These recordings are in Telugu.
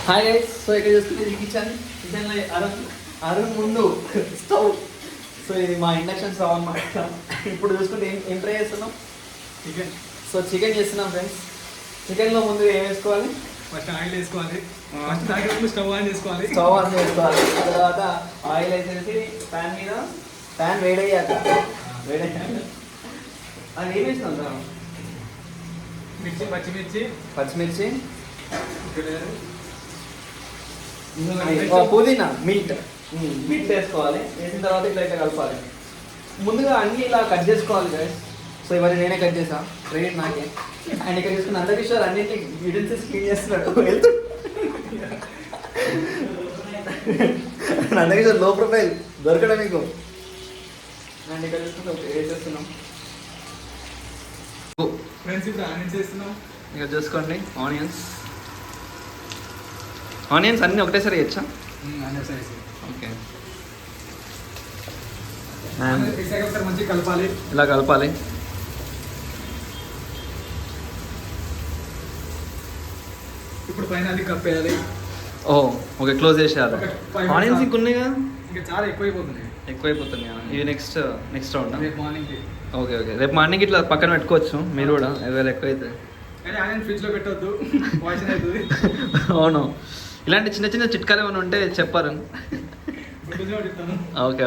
Hi guys. సో ఇక్కడ చూసుకునేది కిచెన్లో అరుణ్ ముందు స్టవ్. సో ఇది మా ఇండక్షన్ స్టవ్ అన్నమాట. ఇప్పుడు చూసుకుంటే ఏం ట్రై చేస్తున్నాం? చికెన్. సో చికెన్ చేస్తున్నాం ఫ్రెండ్స్. చికెన్లో ముందు ఏం వేసుకోవాలి? ఫస్ట్ ఆయిల్ వేసుకోవాలి. ఫస్ట్ తాగేటప్పుడు స్టవ్ ఆన్ చేసుకోవాలి. స్టవ్ ఆన్ చేసుకోవాలి. ఆ తర్వాత ఆయిల్ వేసేసి ప్యాన్ వేడయ్యాక అది ఏం వేసినాం సార్? పచ్చిమిర్చి పుదీనా మింట్ వేసుకోవాలి. వేసిన తర్వాత ఇట్లా కలపాలి. ముందుగా అన్ని ఇలా కట్ చేసుకోవాలి గైస్. సో ఇవన్నీ నేనే కట్ చేసా, క్రెడిట్ నాకే. అండ్ ఇక్కడ చూసుకున్న అందకిషోర్ అన్నింటి యూటెన్సిల్స్ క్లీన్ చేస్తున్నాడు. అందకిషోర్ లో ప్రొఫైల్ దొరకడం మీకు. అండ్ ఇక్కడ చూసుకుంటే వేసేస్తున్నాం. ఫ్రెండ్స్ ఇప్పుడు ఆనియన్స్ వేస్తున్నాం. ఇక్కడ చూసుకోండి ఆనియన్స్ అన్నీ ఒకటేసారి వేయచ్చా? ఓకే. మంచిగా కలపాలి. ఇలా కలపాలి. ఇప్పుడు పైన అది కప్పేయాలి. ఓకే, క్లోజ్ చేసేయాలి. ఆనియన్స్ ఇంకా ఉన్నాయి కదా, ఇంకా చాలా ఎక్కువైపోతున్నాయి. ఇవి నెక్స్ట్ రౌండ్. రేపు మార్నింగ్. ఓకే. రేపు మార్నింగ్ ఇట్లా పక్కన పెట్టుకోవచ్చు మీరు కూడా, ఒకవేళ ఎక్కువైతే. కానీ ఆనియన్ ఫ్రిడ్జ్లో పెట్టవద్దు, పాయిజన్ అవుతుంది. అవును, ఇలాంటి చిన్న చిన్న చిట్కాలు ఏమైనా ఉంటే చెప్పారు.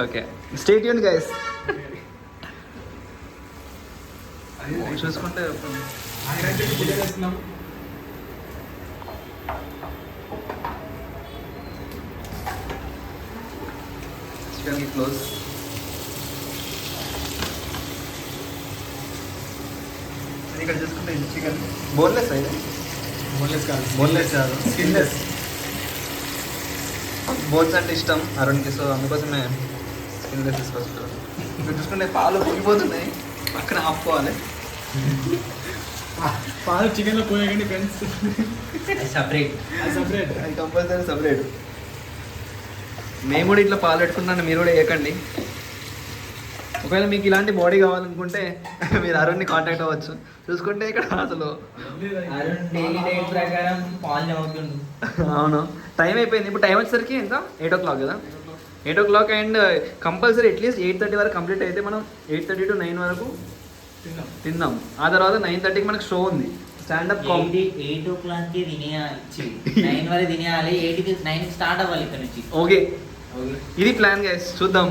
ఓకే. Stay tune guys. చూసుకుంటే చికెన్ క్లోజ్. ఇక్కడ చూసుకుంటే చికెన్ బోన్లెస్ అయితే బోన్లెస్ కాదు, స్కిన్లెస్. బోన్స్ అంటే ఇష్టం అరుణ్కి, సో అందుకోసమే స్కిన్లెస్ తీసుకొచ్చారు. ఇక్కడ చూసుకుంటే పాలు పొంగిపోతున్నాయి, పక్కన ఆపుకోవాలి. పాలు చికెన్లో పోయాకండి ఫ్రెండ్స్, సపరేట్ అది కంపల్సరీ సపరేట్. మేము కూడా ఇట్లా పాలు పెట్టుకున్నాను, మీరు కూడా వేయకండి. ఒకవేళ మీకు ఇలాంటి బాడీ కావాలనుకుంటే మీరు అరుణ్ని కాంటాక్ట్ అవ్వచ్చు. చూసుకుంటే ఇక్కడ అసలు అవును, టైం అయిపోయింది. ఇప్పుడు టైం వచ్చేసరికి ఎంత? 8 o'clock కదా, 8 o'clock. అండ్ కంపల్సరీ అట్లీస్ట్ 8:30 వరకు కంప్లీట్ అయితే మనం 8:30 to 9 వరకు తిందాం. ఆ తర్వాత 9:30కి మనకు షో ఉంది, స్టాండప్ కామెడీ. 8 o'clockకి తినేయాలి, 9 వరకు తినేయాలి, 9కి స్టార్ట్ అవ్వాలి ఇక్కడ నుంచి. ఓకే, ఇది ప్లాన్ గైస్. చూద్దాం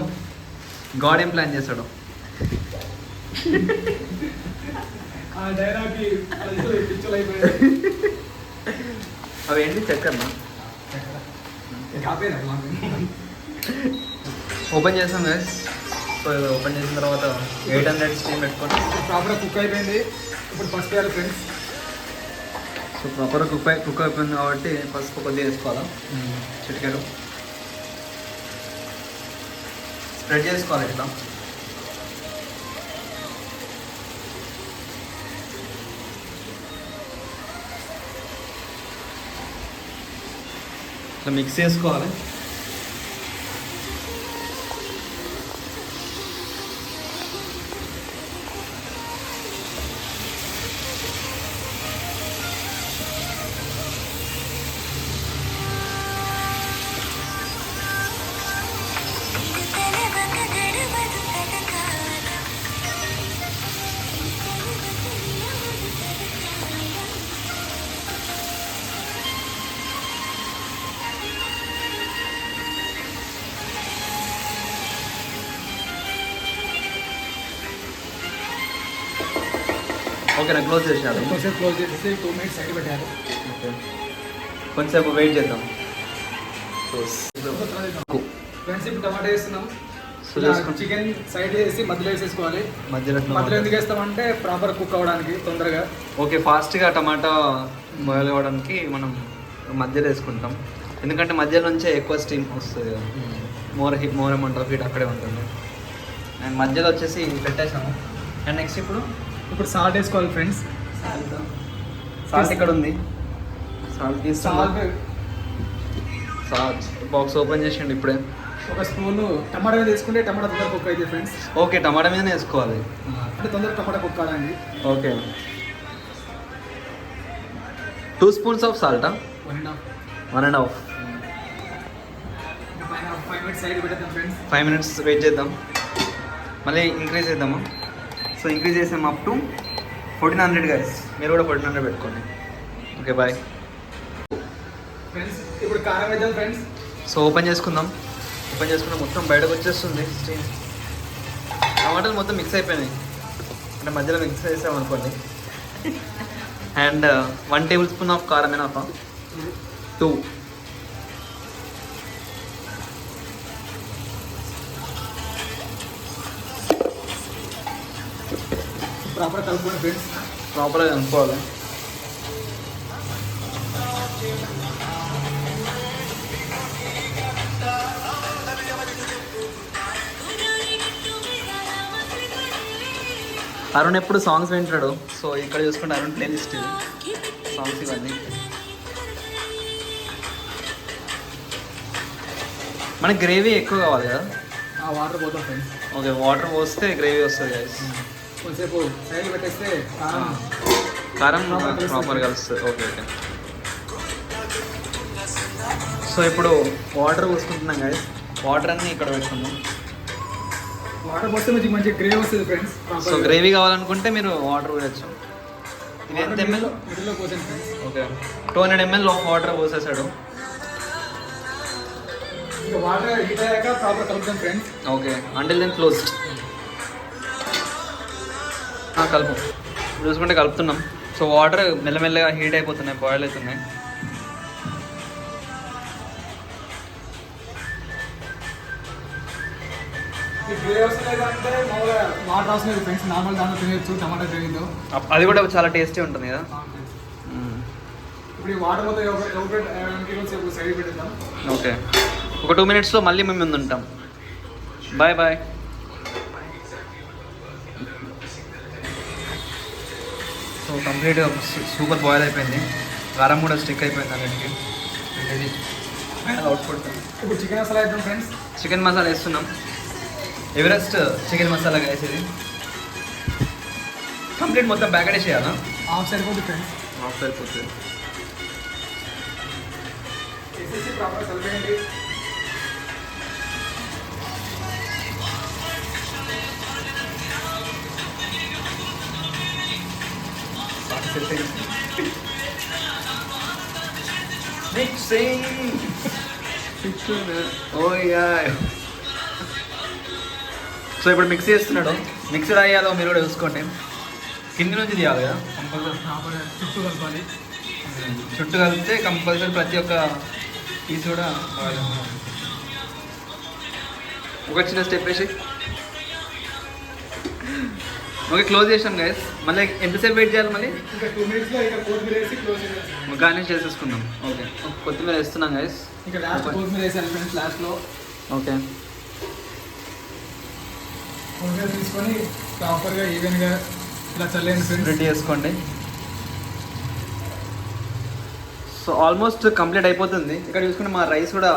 గాడ్ ఏం ప్లాన్ చేస్తాడు. అవి ఏంటి చక్కర్నా? ఓపెన్ చేస్తాం గైస్. సో ఓపెన్ చేసిన తర్వాత 800 స్టీమ్ పెట్టుకొని ప్రాపర్గా కుక్ అయిపోయింది. ఇప్పుడు ఫస్ట్ వేయాలి ఫ్రెండ్స్. సో ప్రాపర్గా కుక్ అయిపోయింది కాబట్టి పసుపు కొద్దిగా వేసుకోవాలా, చిటికెడు స్ప్రెడ్ చేసుకోవాలి ఇట్లా. ఇట్లా మిక్స్ చేసుకోవాలి. ఓకే, నాకు క్లోజ్ చేసేయాలి. కొంచెంసేపు క్లోజ్ చేసేసి 2 minutes సైడ్ పెట్టాలి. ఓకే, కొంచెంసేపు వెయిట్ చేద్దాం. ఫ్రెండ్స్ ఇప్పుడు టమాటా వేస్తున్నాం. సో చికెన్ సైడ్ వేసి మధ్యలో వేసేసుకోవాలి. మధ్యలో ఎందుకు వేస్తామంటే ప్రాపర్ కుక్ అవ్వడానికి తొందరగా. ఓకే, ఫాస్ట్గా టమాటా బాయిల్ అవ్వడానికి మనం మధ్యలో వేసుకుంటాం, ఎందుకంటే మధ్యలో నుంచే ఎక్కువ స్టీమ్ వస్తుంది కదా, మోర్ అమౌంట్ ఆఫ్ హీట్ అక్కడే ఉంటుంది. అండ్ మధ్యలో వచ్చేసి పెట్టేసాము. అండ్ నెక్స్ట్ ఇప్పుడు సాల్ట్ వేసుకోవాలి ఫ్రెండ్స్. సాల్ట్ ఇక్కడ ఉంది, సాల్ట్ తీసుకోవాలి. సాల్ట్ బాక్స్ ఓపెన్ చేసిండు ఇప్పుడే. ఒక స్పూన్ టమాటా మీద వేసుకుంటే టమాటా తొందర కుక్ అయితే ఫ్రెండ్స్. ఓకే, టమాటా మీదనే వేసుకోవాలి అంటే తొందర టమాటా కుక్ కాదండి. Okay, 2 spoons of salt. 1.5. 1.5. ఇంకా పైన 5 మినిట్స్ సైడ్ పెట్టేద్దాం ఫ్రెండ్స్. 5 minutes వెయిట్ చేద్దాం, మళ్ళీ ఇంక్రీజ్ చేద్దాము. సో ఇంక్రీజ్ చేసాము అప్ టు 1400 గైస్. మీరు కూడా 1400 పెట్టుకోండి. ఓకే బాయ్ ఫ్రెండ్స్ ఇప్పుడు కారం వేద్దాం ఫ్రెండ్స్. సో ఓపెన్ చేసుకుందాం మొత్తం బయటకు వచ్చేస్తుంది స్టీమ్. టమాటాలు మొత్తం మిక్స్ అయిపోయినాయి, అంటే మధ్యలో మిక్స్ చేసాం అనుకోండి. అండ్ 1 tablespoon ఆఫ్ కారం ఏనాఫా 2. ప్రాపర్ కలుపుకోండి ఫ్రెండ్స్. ప్రాపర్గా కనుక్కోవాలి. అరుణ్ ఎప్పుడు సాంగ్స్ వింటాడు, సో ఇక్కడ చూసుకుంటే అరుణ్ ప్లేలిస్ట్ ఇది సాంగ్స్ ఇవన్నీ. మనకి గ్రేవీ ఎక్కువ కావాలి కదా. ఆ వాటర్ పోతాం ఫ్రెండ్స్. ఓకే, వాటర్ పోస్తే గ్రేవీ వస్తుంది గైస్. కొంచెంసేపు సైడ్ పెట్టేస్తే కారం ప్రాపర్ కలుస్తుంది. Okay okay. సో ఇప్పుడు వాటర్ పోసుకుంటున్నాం గైస్. వాటర్ అన్నీ ఇక్కడ పెట్టుకుందాం. వాటర్ పోస్తే మంచి గ్రేవీ వస్తుంది ఫ్రెండ్స్. సో గ్రేవీ కావాలనుకుంటే మీరు వాటర్ పోయచ్చు. ఇది ఎంత ఎంఎల్? మిడిల్లో పోసాను friends. Okay, 200 ml of water పోసేసాడు. ఇంకా వాటర్ హీట్ అయ్యాక ప్రాపర్ కలుపుతాం friends. Okay, until then closed. కలుపు చూసుకుంటే కలుపుతున్నాం. సో వాటర్ మెల్లమెల్లగా హీట్ అయిపోతున్నాయి, బాయిల్ అవుతున్నాయి. గ్రేవీ వస్తలేదంటే మామూలుగా వాటర్ అవసరం లేదు ఫ్రెండ్స్. నార్మల్ దాంట్లో తినేయచ్చు టమాటా గ్రేవీలో. అది కూడా చాలా టేస్టీ ఉంటుంది కదా. ఇప్పుడు ఈ వాటర్ మొత్తం సైడ్ పెట్టేద్దాం. ఓకే, ఒక 2 minutesలో మళ్ళీ మేము ముందు ఉంటాం. Bye bye. సో కంప్లీట్గా సూపర్ బాయిల్ అయిపోయింది. కారం కూడా స్టిక్ అయిపోయింది అన్నిటికీ. ఇది ఫైనల్ అవుట్పుట్. ఇప్పుడు చికెన్ మసాలా వేద్దాం ఫ్రెండ్స్. చికెన్ మసాలా వేస్తున్నాం. ఎవరెస్ట్ చికెన్ మసాలా వేసేది కంప్లీట్ మొత్తం ప్యాకెట్ వేసేయాలా? హాఫ్ సరిపోతుంది ఫ్రెండ్స్. హాఫ్ సరిపోతుంది. వేసేసి ప్రాపర్ కలిపేయండి. సో ఇప్పుడు మిక్స్ చేస్తున్నాడు. మిక్సర్ అయ్యాలో మీరు కూడా చూసుకోండి. కింది నుంచి తీయాలి కదా కంపల్సరీ. ప్రాపర్ చుట్టూ కలపాలి. చుట్టూ కలిపితే కంపల్సరీ ప్రతి ఒక్క పీస్ కూడా ఒక చిన్న స్టెప్ వేసి. ఓకే, క్లోజ్ చేసాం గైస్. మళ్ళీ ఎంతసేపు వెయిట్ చేయాలి? మళ్ళీ ఇంకా 2 minutesలో ఇంకా కొత్తిమీర వేసి క్లోజ్ చేసేస్తాం. గార్నిష్ చేసేసుకుందాం. ఓకే, కొత్తిమీర వేస్తున్నాం గైస్. ఇంకా లాస్ట్ కొత్తిమీర వేసాను ఫ్రెండ్స్ లాస్ట్లో. ఓకే, కొత్తిమీర తీసుకొని ప్రాపర్గా ఈవెన్గా ఇలా చల్లేయండి ఫ్రెండ్స్. రెడీ చేసుకోండి. సో ఆల్మోస్ట్ కంప్లీట్ అయిపోతుంది. ఇక్కడ చూసుకుంటే మా రైస్ కూడా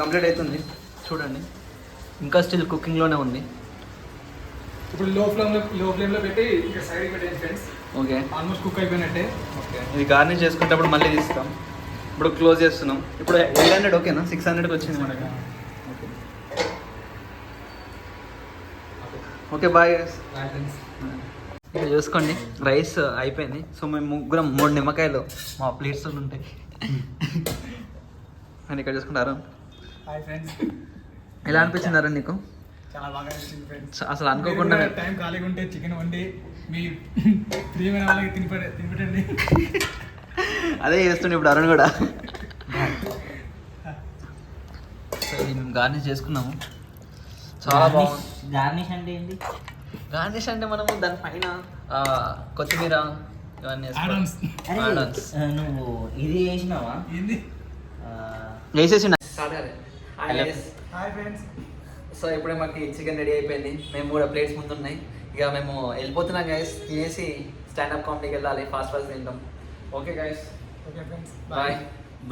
కంప్లీట్ అవుతుంది. చూడండి, ఇంకా స్టిల్ కుకింగ్లోనే ఉంది. ఇప్పుడు లో ఫ్లేమ్లో పెట్టి ఇంకా సైడ్ పెట్టేయండి ఫ్రెండ్స్. ఓకే, ఆల్మోస్ట్ కుక్ అయిపోయినట్టే. ఓకే, ఇది గార్నిష్ చేసుకుంటప్పుడు మళ్ళీ తీస్తాం. ఇప్పుడు క్లోజ్ చేస్తున్నాం. ఇప్పుడు 800 ఓకేనా? 600కి వచ్చింది మనకి. Okay okay, bye. ఫ్రెండ్స్ ఇక్కడ చూసుకోండి, రైస్ అయిపోయింది. సో మేము ముగ్గురం 3 నిమ్మకాయలు మా ప్లేట్స్ ఉంటాయి. అని ఇక్కడ చూసుకుంటారు. Hi friends. ఎలా అనిపించిందారా నీకు? చాలా బాగా నచ్చింది ఫ్రెండ్స్. అసలు అనుకోకుండా టైం ఖాళీగా ఉంటే చికెన్ వండి మీ ప్రియమైన వాళ్ళకి తినిపెట్టండి. అదే చేస్తుండే ఇప్పుడు అరుణ్ కూడా. సో ఇది మేము గార్నిష్ చేసుకున్నాము. చాలా బాగుంది. గార్నిష్ అంటే ఏంటి? గార్నిష్ అంటే మనము దానిపైన కొత్తిమీర ఇవన్నీ Add-ons. అరే, నువ్వు ఇది వేసినావా? ఏంది? వేసేసి. Hi friends. సో ఇప్పుడే మాకు చికెన్ రెడీ అయిపోయింది. మేము కూడా ప్లేట్స్ ముందు ఉన్నాయి. ఇక మేము వెళ్ళిపోతున్నాం గైస్. తినేసి స్టాండప్ కామెడీకి వెళ్ళాలి. ఫాస్ట్ తింటాం. Okay guys, okay friends, bye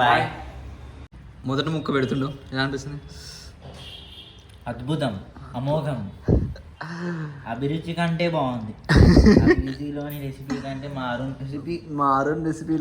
bye. మొదటి ముక్క పెడుతుండు. ఎలా అనిపిస్తుంది? అద్భుతం, అమోఘం, అభిరుచి కంటే బాగుంది. అభిరుచిలోని రెసిపీ కంటే మా అరుణ్ రెసిపీ రెసిపీలో